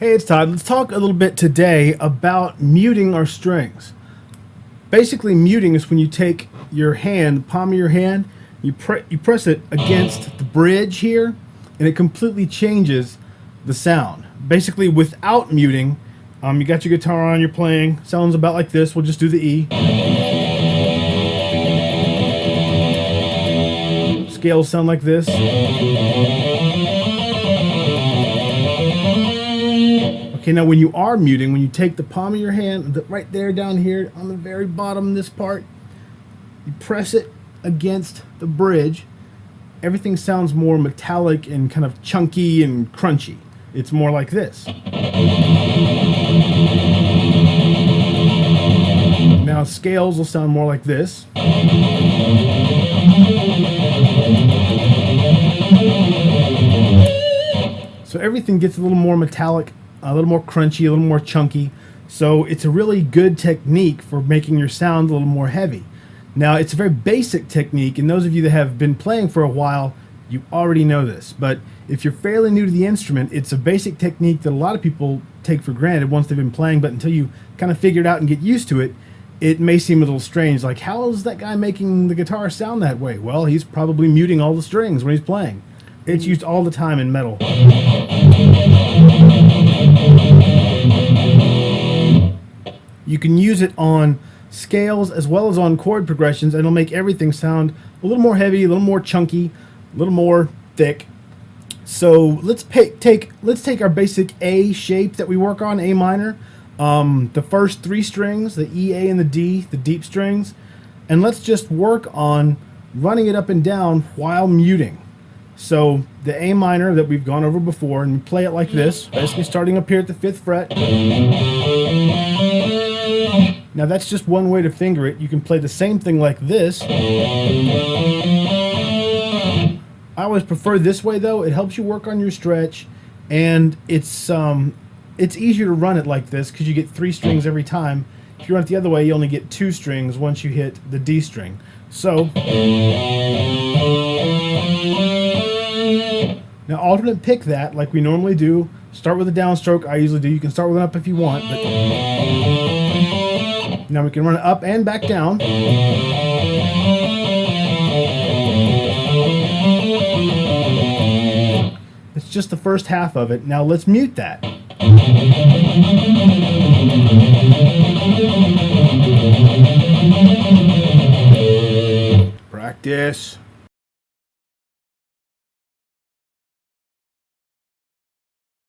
Hey, it's Todd. Let's talk a little bit today about muting our strings. Basically, muting is when you take your hand, the palm of your hand, you press it against the bridge here, and it completely changes the sound. Basically, without muting, you got your guitar on, you're playing, sounds about like this. We'll just do the E. Scales sound like this. Okay, now when you are muting, when you take the palm of your hand, right there down here on the very bottom, this part, you press it against the bridge, everything sounds more metallic and kind of chunky and crunchy. It's more like this. Now scales will sound more like this. So everything gets a little more metallic, a little more crunchy, a little more chunky. So it's a really good technique for making your sound a little more heavy. Now, it's a very basic technique, and those of you that have been playing for a while, you already know this. But if you're fairly new to the instrument, it's a basic technique that a lot of people take for granted once they've been playing, but until you kind of figure it out and get used to it, it may seem a little strange. Like, how is that guy making the guitar sound that way? Well, he's probably muting all the strings when he's playing. It's used all the time in metal. You can use it on scales as well as on chord progressions, and it'll make everything sound a little more heavy, a little more chunky, a little more thick. So let's take our basic A shape that we work on, A minor, the first three strings, the E, A, and the D, the deep strings, and let's just work on running it up and down while muting. So the A minor that we've gone over before, and we play it like this, basically starting up here at the 5th fret. Now that's just one way to finger it. You can play the same thing like this. I always prefer this way though. It helps you work on your stretch, and it's easier to run it like this because you get 3 strings every time. If you run it the other way, you only get 2 strings once you hit the D string. So now alternate pick that like we normally do. Start with a downstroke. I usually do. You can start with an up if you want, but now we can run it up and back down. It's just the first half of it. Now let's mute that. Practice.